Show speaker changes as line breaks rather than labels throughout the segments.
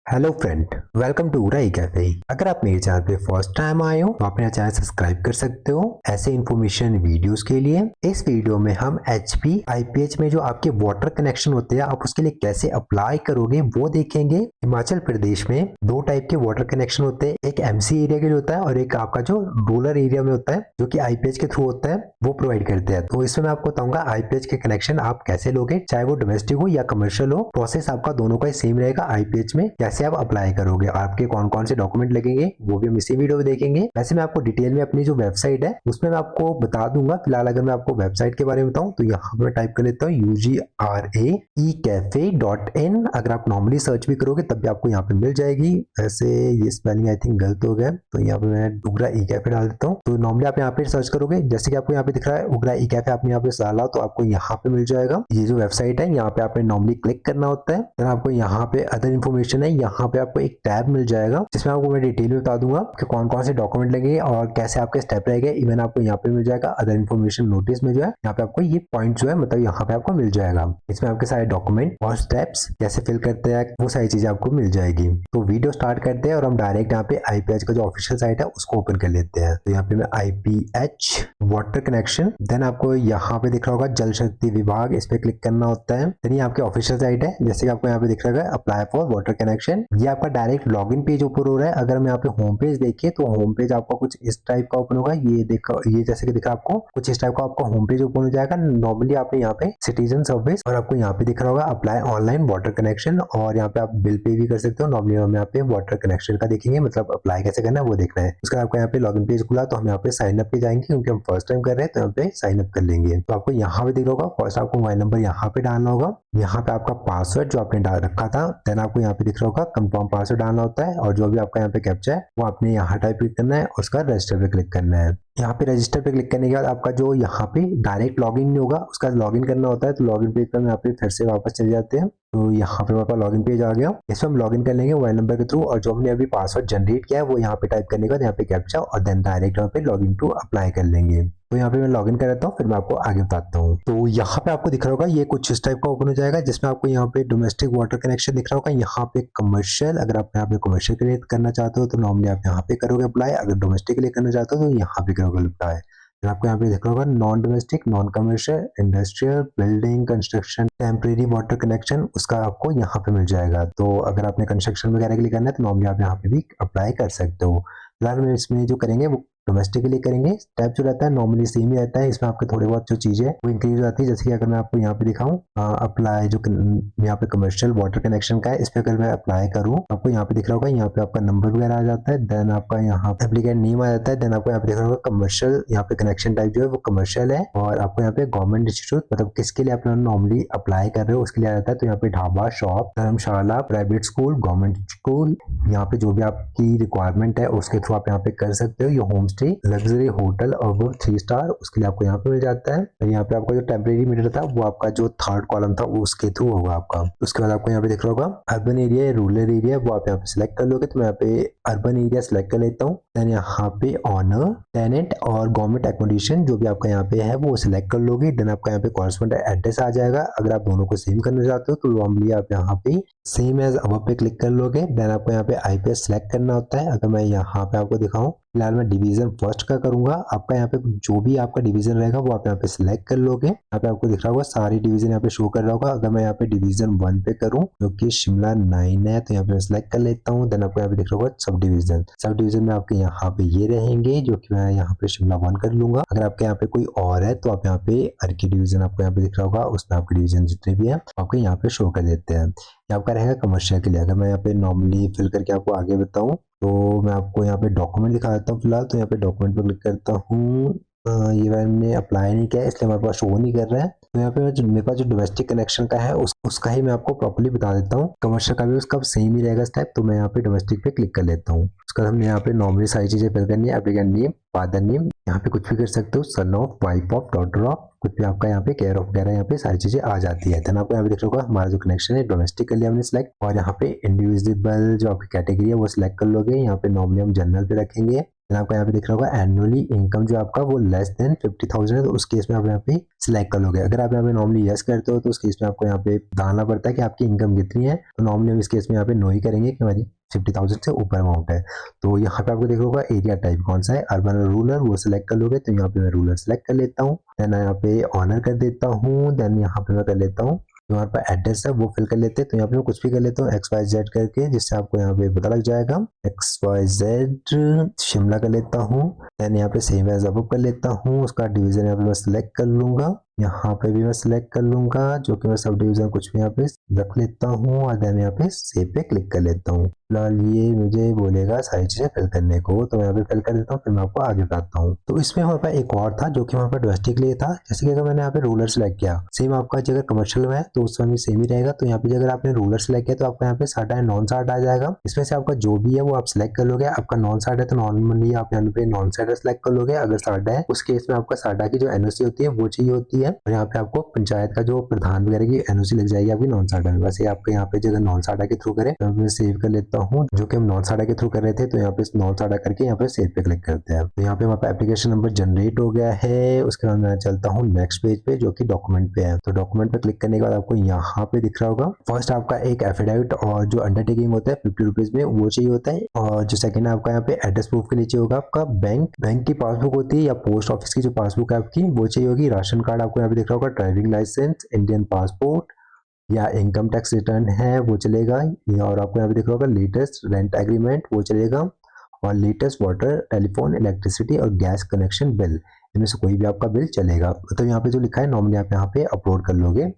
Hello friend, welcome to उराई cafe. अगर आप मेरे चैनल पे फर्स्ट टाइम आए हो तो आप मेरा चैनल सब्सक्राइब कर सकते हो ऐसे इन्फॉर्मेशन वीडियोस के लिए। इस वीडियो में हम एचपी आईपीएच में जो आपके वाटर कनेक्शन होते हैं आप उसके लिए कैसे अप्लाई करोगे वो देखेंगे। हिमाचल प्रदेश में दो टाइप के वाटर कनेक्शन होते हैं, एक एमसी एरिया के लिए होता है और एक आपका जो रूरल एरिया में होता है जो कि आईपीएच के थ्रू होता है वो प्रोवाइड करते हैं। तो इसमें मैं आपको बताऊंगा आईपीएच के कनेक्शन आप कैसे लोगे, चाहे वो डोमेस्टिक हो या कमर्शियल हो, प्रोसेस आपका दोनों का सेम रहेगा। आईपीएच में कैसे आप अप्लाई करोगे, आपके कौन कौन से डॉक्यूमेंट लगेंगे वो भी हम इसी वीडियो में देखेंगे। वैसे मैं आपको डिटेल में अपनी जो वेबसाइट है उसमें मैं आपको बता दूंगा। फिलहाल अगर मैं आपको वेबसाइट के बारे में बताऊं तो यहाँ पर टाइप कर लेता हूँ UGRAECafe.in। अगर आप नॉर्मली सर्च भी करोगे तब भी आपको यहाँ पे मिल जाएगी। वैसे ये स्पेलिंग आई थिंक गलत हो गया तो यहाँ पे मैं उगरा ई कैफे डाल देता हूँ। तो नॉर्मली आप यहाँ पे सर्च करोगे, जैसे कि आपको यहाँ पे दिख रहा है उगरा ई कैफे, आपने यहाँ पे डाला तो आपको यहाँ पे मिल जाएगा। ये जो वेबसाइट है यहाँ पे आपने नॉर्मली क्लिक करना होता है। फिर आपको यहाँ पे अदर इन्फॉर्मेशन है, यहाँ पे आपको एक टैब मिल जाएगा जिसमें आपको मैं डिटेल में बता दूंगा कि कौन कौन से डॉक्यूमेंट लगेंगे और कैसे आपके स्टेप रहेंगे। इवन आपको यहाँ पे मिल जाएगा अदर इन्फॉर्मेशन नोटिस में जो है यहाँ पे आपको ये पॉइंट जो है मतलब यहाँ पे आपको मिल जाएगा। इसमें आपके सारे डॉक्यूमेंट और स्टेप्स कैसे फिल करते हैं वो सारी चीजें आपको मिल जाएगी। तो वीडियो स्टार्ट करते हैं और हम डायरेक्ट यहाँ पे आईपीएच का जो ऑफिशियल साइट है उसको ओपन कर लेते हैं। तो यहाँ पे मैं आईपीएच वाटर कनेक्शन, देन आपको यहाँ पे दिख रहा होगा जल शक्ति विभाग, इस पे क्लिक करना होता है। देन ये आपकी ऑफिशियल साइट है, जैसे कि आपको यहाँ पे दिख रहा है अप्लाई फॉर वाटर कनेक्शन। ये आपका डायरेक्ट लॉगिन पेज ओपन हो रहा है। अगर मैं यहाँ पे होम पेज देखिए तो होम पेज आपका कुछ इस टाइप का ओपन होगा। ये देखो, ये जैसे कि दिख रहा है आपको कुछ इस टाइप का आपका होम पेज ओपन हो जाएगा। नॉर्मली आपने यहाँ पे सिटीजन सर्विस और आपको यहाँ पे दिख रहा होगा अप्लाई ऑनलाइन वाटर कनेक्शन, और यहाँ पे आप बिल पे भी कर सकते हो। नॉर्मली हम यहाँ पे वाटर कनेक्शन का देखेंगे, मतलब अप्लाई कैसे करना है वो देखना है। उसके बाद आपको यहाँ पे लॉगिन पेज खुला तो हम यहाँ पे साइन अप पे जाएंगे क्योंकि हम फर्स्ट टाइम कर रहे हैं तो यहाँ पे साइन अप कर लेंगे। तो आपको यहाँ पे दिख रहा होगा फर्स्ट आपको मोबाइल नंबर यहाँ पे डालना होगा, यहाँ पे आपका पासवर्ड जो आपने डाल रखा था, देन आपको यहाँ पे दिख रहा होगा कंफर्म पासवर्ड डालना होता है और जो भी आपका यहाँ पे कैप्चा है वो आपने यहाँ टाइप करना है और उसका रजिस्टर पे क्लिक करना है। यहाँ पे रजिस्टर पे क्लिक करने के बाद आपका जो यहाँ पे डायरेक्ट लॉगिन नहीं होगा, उसका लॉगिन करना होता है। तो लॉगिन पेज पर यहाँ पे फिर से वापस चले जाते हैं। तो यहाँ पे हमारे पास लॉगिन पेज आ गया, इसमें हम लॉगिन कर लेंगे मोबाइल नंबर के थ्रू और जो हमने अभी पासवर्ड जनरेट किया है वो यहाँ पे टाइप करने के बाद यहाँ पे कैप्चा और देन डायरेक्ट यहाँ पे लॉगिन टू अप्लाई कर लेंगे। तो यहाँ पे मैं लॉगिन कर लेता हूँ, फिर मैं आपको आगे बताता हूँ। तो यहाँ पे आपको दिख रहा होगा ये कुछ इस टाइप का ओपन हो जाएगा जिसमें आपको यहाँ पे डोमेस्टिक वाटर कनेक्शन दिख रहा होगा, यहाँ पे कमर्शियल। अगर आप यहाँ पे कमर्शियल के लिए करना चाहते हो तो नॉर्मली आप यहाँ पे करोगे अप्लाई, अगर डोमेस्टिक के लिए करना चाहते हो तो यहाँ पे करोगे अप्लाई। फिर आपको यहाँ पे दिख रहा होगा non domestic, non commercial, industrial, building, construction, temporary water connection, उसका आपको यहाँ पे मिल जाएगा। तो अगर आपने कंस्ट्रक्शन वगैरह के लिए करना है तो नॉर्मली आप यहाँ पे भी अप्लाई कर सकते हो। फिलहाल में इसमें जो करेंगे वो डोमेस्टिक के लिए करेंगे। स्टेप जो रहता है नॉर्मली सेम ही रहता है, इसमें आपके थोड़े बहुत जो चीजें वो इंक्रीज हो जाती है। जैसे कि अगर मैं आपको यहाँ पे दिखाऊं अप्लाई जो यहाँ पे कमर्शियल वाटर कनेक्शन का है, इस पे अगर मैं अप्लाई करूँ आपको यहाँ पे दिख रहा होगा, यहाँ पे आपका नंबर वगैरह आ जाता है, देन आपका यहाँ पे एप्लीकेंट नेम आ जाता है, देन आपको यहाँ पे दिख रहा होगा कमर्शियल, यहाँ पे कनेक्शन टाइप जो है वो कमर्शियल है और आपको यहाँ पे गवर्नमेंट इंस्टीट्यूट मतलब किसके लिए आप नॉर्मली अप्लाई कर रहे हो उसके लिए आ जाता है। तो यहाँ पे ढाबा, शॉप, धर्मशाला, प्राइवेट स्कूल, गवर्नमेंट स्कूल, यहाँ पे जो भी आपकी रिक्वायरमेंट है उसके थ्रू आप यहाँ पे कर सकते हो। ये होम स्टे, लग्जरी होटल और वो 3 स्टार उसके लिए आपको यहाँ पे मिल जाता है। यहाँ पे आपका जो टेम्परेरी मीटर था वो आपका जो थर्ड कॉलम था वो उसके थ्रू होगा आपका। उसके बाद आपको यहाँ पे दिख रहा होगा अर्बन एरिया, रूरल एरिया, वो आप यहाँ पे सिलेक्ट कर लोगे। तो मैं यहाँ पे अर्बन एरिया सिलेक्ट कर लेता हूँ। देन यहाँ पे ऑनर, टेनेंट और गवर्नमेंट एकोमोडेशन जो भी आपका यहाँ पे है वो सिलेक्ट कर लोगे। देन आपका यहाँ पे कॉरेस्पॉन्डेंट एड्रेस आ जाएगा। अगर आप दोनों को सेम करना चाहते हो तो नॉर्मली आप यहाँ पे सेम एज अब पे क्लिक कर लोगे। देन आपको यहाँ पे आईपीएस सिलेक्ट करना होता है। अगर मैं यहाँ पे आपको दिखाऊं, फिलहाल मैं डिवीजन फर्स्ट का करूंगा। आपका यहाँ पे जो भी आपका डिवीजन रहेगा वो आप यहाँ पे सिलेक्ट कर लोगे। यहाँ पे आपको दिख रहा होगा सारी डिवीजन यहाँ पे शो कर रहा होगा। अगर मैं यहाँ पे डिवीजन 1 पे करूँ जो कि शिमला 9 है तो यहाँ पे सिलेक्ट कर लेता हूँ। देन आपको यहाँ पे दिख रहा होगा सब डिवीजन। सब डिवीजन में आपके यहाँ पे ये रहेंगे जो कि मैं यहाँ पे शिमला 1 कर लूंगा। अगर आपके यहाँ पे कोई और है तो आप यहाँ पे अर्की डिवीजन आपको यहाँ पे दिख रहा होगा, उसमें आपके डिवीजन जितने भी है आपको यहाँ पे शो कर देते हैं। ये आपका रहेगा कमर्शियल के लिए। अगर मैं यहाँ पे नॉर्मली फिल करके आपको आगे बताऊं तो मैं आपको यहाँ पे डॉक्यूमेंट दिखा देता हूँ। फिलहाल तो यहाँ पे डॉक्यूमेंट पे क्लिक करता हूँ। ये मैंने अप्लाई नहीं किया इसलिए हमारे पास शो नहीं कर रहा है। तो यहाँ पे मेरे पास जो डोमेस्टिक कनेक्शन का है उसका ही मैं आपको प्रॉपर्ली बता देता हूँ। कमर्शियल का भी उसका सेम ही रहेगा स्टेप। तो मैं यहाँ पे डोमेस्टिक पे क्लिक कर लेता हूँ। उसका हमने यहाँ पे नॉर्मली सारी चीजें फिल करनी है। एप्लीकेंट नेम, फादर नेम, यहाँ पे कुछ भी कर सकते हो, son of, wife of, daughter of, कुछ भी आपका यहाँ पे केयर ऑफ वगैरह यहाँ पे सारी चीजें आ जाती है। देन आपको यहाँ पे दिख रहा होगा हमारा जो कनेक्शन है डोमेस्टिक कर लिया हमने सिलेक्ट, और यहाँ पे इंडिविजुअल जो आपकी कैटेगरी है वो सिलेक्ट कर लोगे। यहाँ पे नॉर्मली हम जनरल पे रखेंगे। देन आपका यहाँ पे दिख रहा होगा एनुअली इनकम जो आपका वो लेस देन 50,000 है, तो उस केस में आप यहाँ पे सिलेक्ट कर लोगे। अगर आप यहाँ पे नॉर्मली यस करते हो तो उस केस में आपको यहाँ पे बताना पड़ता है कि आपकी इनकम कितनी है, तो नॉर्मली हम इस केस में यहाँ पे नो ही करेंगे कि हमारी 50,000 से ऊपर अमाउंट है। तो यहाँ पे आपको दिख रहा होगा एरिया टाइप कौन सा है, अर्बन और रूरल, वो सिलेक्ट कर लोगे। तो यहाँ पे मैं रूरल सिलेक्ट कर लेता हूँ, देन यहाँ पे ऑनर कर देता हूँ, देन यहाँ पे मैं कर लेता हूँ जो हमारे पास एड्रेस है वो फिल कर लेते हैं। तो यहाँ पे मैं कुछ भी कर लेता हूँ XYZ करके, जिससे आपको यहाँ पे पता लग जाएगा। XYZ शिमला कर लेता हूँ, देन यहाँ पे सेव एज अबव कर लेता हूँ। उसका डिवीजन यहाँ पे मैं सिलेक्ट कर लूंगा, यहाँ पे भी मैं सिलेक्ट कर लूंगा, जो कि मैं सब डिवीजन कुछ भी यहाँ पे रख लेता हूँ और देन यहाँ पे सेव पे क्लिक कर लेता हूँ। फिलहाल ये मुझे बोलेगा सारी चीजें फिल करने को, तो मैं यहाँ पे फिल कर देता हूँ, फिर मैं आपको आगे बताता हूँ। तो इसमें हमारे पास एक और था जो कि हमारे पास डोमेस्टिक के लिए था। जैसे कि अगर मैंने यहाँ पे रूरल सेलेक्ट किया, सेम आपका अगर कमर्शियल में है तो उसमें भी सेम ही रहेगा। तो यहाँ पे अगर आपने रूरल सेलेक्ट किया तो आपको यहाँ पे साडा एंड नॉन साडा आ जाएगा। इसमें से आपका जो भी है वो आप सिलेक्ट कर लोगे। आपका नॉन साडा है तो नॉर्मली आप यहाँ पे नॉन साडा सेलेक्ट कर लोगे। अगर साडा है उस केस में आपका साडा की जो एनओसी होती है वो चाहिए होती है, और यहाँ पे आपको पंचायत का जो प्रधान वगैरह की एनओसी लग जाएगी आपकी नॉन साडा में। वैसे आपके यहाँ पे अगर नॉन साडा के थ्रू करें तो मैं सेव कर लेता हूँ, जो कि हम नॉन साडा के थ्रू कर रहे थे। तो यहाँ पे नॉन साडा करके यहाँ पे सेव पे क्लिक करते हैं। तो यहाँ पे हमारा एप्लीकेशन नंबर जनरेट हो गया है। उसके बाद मैं चलता हूँ नेक्स्ट पेज पे जो कि डॉक्यूमेंट पे है। तो डॉक्यूमेंट पे क्लिक करने के बाद आपको यहाँ पे दिख रहा होगा फर्स्ट आपका एक एफिडेविट और जो अंडरटेकिंग होता है 50 रुपीज में वो चाहिए होता है, और जो सेकंड आपका यहाँ पे एड्रेस प्रूफ के लिए चाहिए होगा आपका बैंक की पासबुक होती है या पोस्ट ऑफिस की जो पासबुक है आपकी वो चाहिए होगी। राशन कार्ड आपको यहाँ पे दिख रहा होगा, ड्राइविंग लाइसेंस, इंडियन पासपोर्ट या इनकम टैक्स रिटर्न है वो चलेगा, और आपको यहाँ पे दिख रहा होगा लेटेस्ट रेंट एग्रीमेंट वो चलेगा, और लेटेस्ट वाटर, टेलीफोन, इलेक्ट्रिसिटी और गैस कनेक्शन बिल, इनमें से कोई भी आपका बिल चलेगा। तो यहाँ पे जो लिखा है नॉर्मली आप यहाँ पे अपलोड कर लोगे।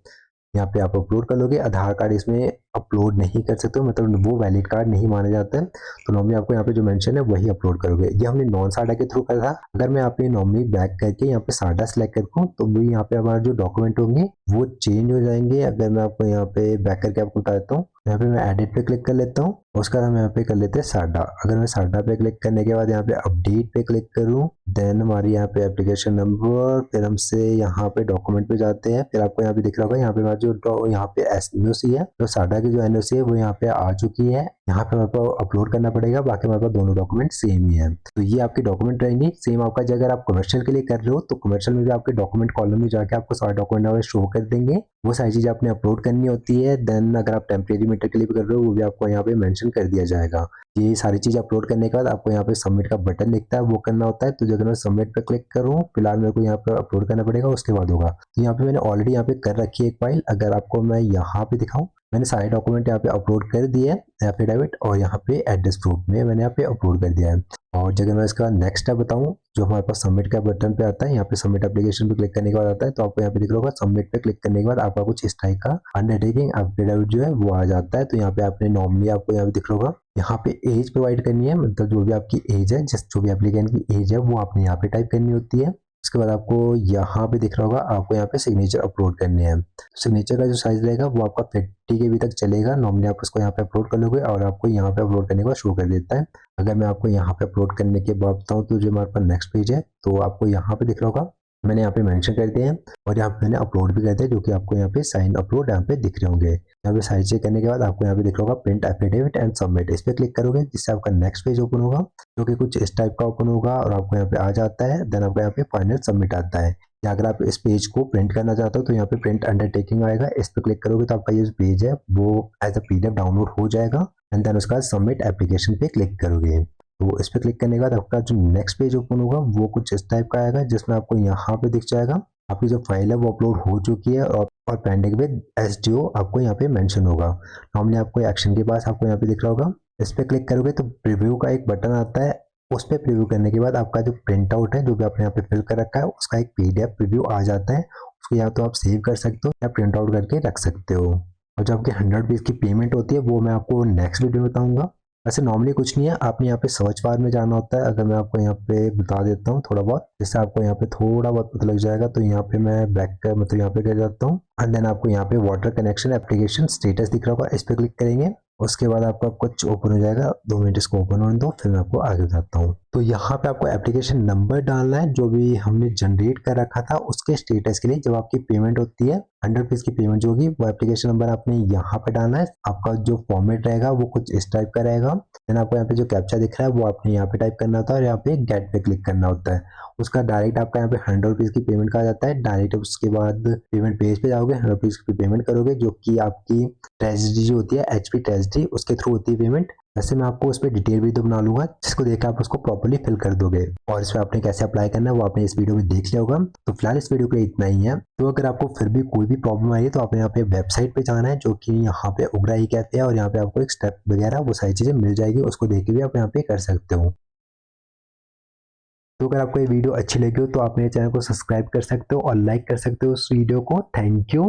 यहाँ पे आप अपलोड कर लोगे। आधार कार्ड इसमें अपलोड नहीं कर सकते हो, मतलब वो वैलिड कार्ड नहीं माना जाता है। तो नॉर्मली आपको यहाँ पे जो मेंशन है वही अपलोड करोगे। ये हमने नॉन साडा के थ्रू करा था। अगर मैं यहाँ पे नॉर्मली बैक करके यहाँ पे साडा सेलेक्ट करता हूँ तो भी यहाँ पे हमारे जो डॉक्यूमेंट होंगे वो चेंज हो जाएंगे। अगर मैं आपको यहाँ पे बैक करके आपको बता देता हूँ, यहाँ पे मैं एडिट पे क्लिक कर लेता हूँ, उसका हम यहाँ पे कर लेते हैं साडा। अगर मैं साडा पे क्लिक करने के बाद यहाँ पे अपडेट पे क्लिक करूँ, देन हमारी यहाँ पे एप्लीकेशन नंबर, फिर हमसे यहाँ पे डॉक्यूमेंट पे जाते हैं। फिर आपको यहाँ पे दिख रहा होगा यहाँ पे जो यहाँ पे एनओसी है, तो साडा की जो एनओसी है वो यहाँ पे आ चुकी है। यहाँ पे हमारे पास अपलोड करना पड़ेगा, बाकी हमारे पास दोनों डॉक्यूमेंट सेम ही है। तो ये आपकी डॉक्यूमेंट रहेंगी सेम। आपका अगर आप कमर्शियल के लिए कर रहे हो तो कमर्शियल में भी आपके डॉक्यूमेंट कॉलम में जाके आपको सारे डॉक्यूमेंट शो कर देंगे, वो सारी चीजें आपने अपलोड करनी होती है। देन अगर आप टेम्परेरी मीटर के लिए भी कर रहे हो वो भी आपको यहाँ पे मेंशन कर दिया जाएगा। ये सारी चीज अपलोड करने के बाद आपको यहाँ पे सबमिट का बटन दिखता है वो करना होता है। तो अगर मैं सबमिट पे क्लिक करूँ, फिलहाल मेरे को यहाँ पे अपलोड करना पड़ेगा, उसके बाद होगा। तो यहाँ पे मैंने ऑलरेडी यहाँ पे कर रखी है एक फाइल। अगर आपको मैं यहाँ पे दिखाऊं, मैंने सारे डॉक्यूमेंट यहाँ पे अपलोड कर दिए है, एफिडेविट और यहाँ पे एड्रेस प्रूफ में मैंने यहाँ पे अपलोड कर दिया है। और जगह मैं इसका नेक्स्ट स्टेप बताऊं, जो हमारे पास सबमिट का बटन पे आता है, यहाँ पे सबमिट एप्लीकेशन पे क्लिक करने के बाद आता है, तो आपको यहाँ पे दिख रहा होगा सबमिट पे क्लिक करने के बाद आपका कुछ इस टाइप का अंडरटेकिंग एफिडेविट जो है वो आ जाता है। तो यहाँ पे आपने नॉर्मली आपको यहाँ पे दिख रहा होगा यहाँ पे एज प्रोवाइड करनी है, मतलब जो भी आपकी एज है, जो भी एप्लीकेंट की एज है वो आपने यहाँ पे टाइप करनी होती है। उसके बाद आपको यहाँ पे दिख रहा होगा आपको यहाँ पे सिग्नेचर अपलोड करने हैं। तो सिग्नेचर का जो साइज रहेगा वो आपका 50 KB तक चलेगा। नॉर्मली आप उसको यहाँ पे अपलोड कर लोगे और आपको यहाँ पे अपलोड करने के बाद शो कर देता है। अगर मैं आपको यहाँ पे अपलोड करने के बाद बताऊँ तो जो हमारे पास नेक्स्ट पेज है, तो आपको यहाँ पे दिख रहा होगा मैंने यहाँ पे मेंशन कर दिए हैं और यहाँ पे मैंने अपलोड भी कर दिया, जो कि आपको यहाँ पे साइन अपलोड यहाँ पे दिख रहे होंगे। यहाँ पे साइन चेक करने के बाद आपको यहाँ पे दिख रहा होगा प्रिंट एफिडेविट एंड सबमिट, इस पे क्लिक करोगे जिससे आपका नेक्स्ट पेज ओपन होगा, जो कि कुछ इस टाइप का ओपन होगा और आपको यहाँ पे आ जाता है। देन आपको यहाँ पे फाइनल सबमिट आता है। या अगर आप इस पेज को प्रिंट करना चाहते हो तो यहाँ पे प्रिंट अंडरटेकिंग आएगा, इस पे क्लिक करोगे तो आपका ये जो पेज है वो एज अ PDF डाउनलोड हो जाएगा। एंड देन उसका सबमिट एप्लीकेशन पे क्लिक करोगे, तो इस पे क्लिक करने के बाद आपका जो नेक्स्ट पेज ओपन होगा वो कुछ इस टाइप का आएगा, जिसमें आपको यहाँ पे दिख जाएगा आपकी जो फाइल है वो अपलोड हो चुकी है और पेंडिंग विद SDO आपको यहाँ पे मेंशन होगा। नॉर्मली आपको एक्शन के पास आपको यहाँ पे दिख रहा होगा, इस पे क्लिक करोगे तो प्रीव्यू का एक बटन आता है, उस पर प्रीव्यू करने के बाद आपका जो प्रिंट आउट है जो भी आपने यहाँ पे फिल कर रखा है उसका एक PDF प्रीव्यू आ जाता है। उसको या तो आप सेव कर सकते हो या प्रिंट आउट करके रख सकते हो। और जो आपकी 100 रुपीज़ की पेमेंट होती है वो मैं आपको नेक्स्ट वीडियो में बताऊंगा। वैसे नॉर्मली कुछ नहीं है, आपने यहाँ पे सर्च बार में जाना होता है। अगर मैं आपको यहाँ पे बता देता हूँ थोड़ा बहुत, जिससे आपको यहाँ पे थोड़ा बहुत पता लग जाएगा। तो यहाँ पे मैं बैक कर मतलब यहाँ पे कर जाता हूँ एंड देन आपको यहाँ पे वाटर कनेक्शन एप्लीकेशन स्टेटस दिख रहा होगा, इस पे क्लिक करेंगे। उसके बाद आपका कुछ ओपन हो जाएगा, 2 मिनट इसको ओपन होने दो, फिर मैं आपको आगे बताता हूँ। तो यहाँ पे आपको एप्लीकेशन नंबर डालना है जो भी हमने जनरेट कर रखा था उसके स्टेटस के लिए। जब आपकी पेमेंट होती है 100 रुपीज़ की पेमेंट जो होगी वो एप्लीकेशन नंबर आपने यहाँ पे डालना है। आपका जो फॉर्मेट रहेगा वो कुछ इस टाइप का रहेगा। देन आपको यहाँ पे जो कैप्चा दिख रहा है वो आपने यहाँ पे टाइप करना होता है और यहाँ पे गेट पे क्लिक करना होता है। उसका डायरेक्ट आपका यहाँ पे 100 रुपीज़ की पेमेंट का जाता है। डायरेक्ट उसके बाद पेमेंट पेज पे जाओगे, 100 रुपीज़ की पेमेंट करोगे जो कि आपकी ट्रेजरी जो होती है HP ट्रेजरी उसके थ्रू होती है पेमेंट। वैसे मैं आपको उस पर डिटेल वीडियो बना लूंगा जिसको देखकर आप उसको प्रॉपर्ली फिल कर दोगे और इस पर आपने कैसे अप्लाई करना है वो आपने इस वीडियो में देख लिया होगा। तो फिलहाल इस वीडियो के लिए इतना ही है। तो अगर आपको फिर भी कोई भी प्रॉब्लम आई है तो आपने यहाँ पे वेबसाइट पे जाना है जो कि यहाँ पे उगरा ई कैफे है और यहाँ पे आपको एक स्टेप वगैरह वो सारी चीज़ें मिल जाएगी, उसको देख के भी आप यहाँ पे कर सकते हो। तो अगर आपको ये वीडियो अच्छी लगी हो तो आप मेरे चैनल को सब्सक्राइब कर सकते हो और लाइक कर सकते हो उस वीडियो को। Thank you.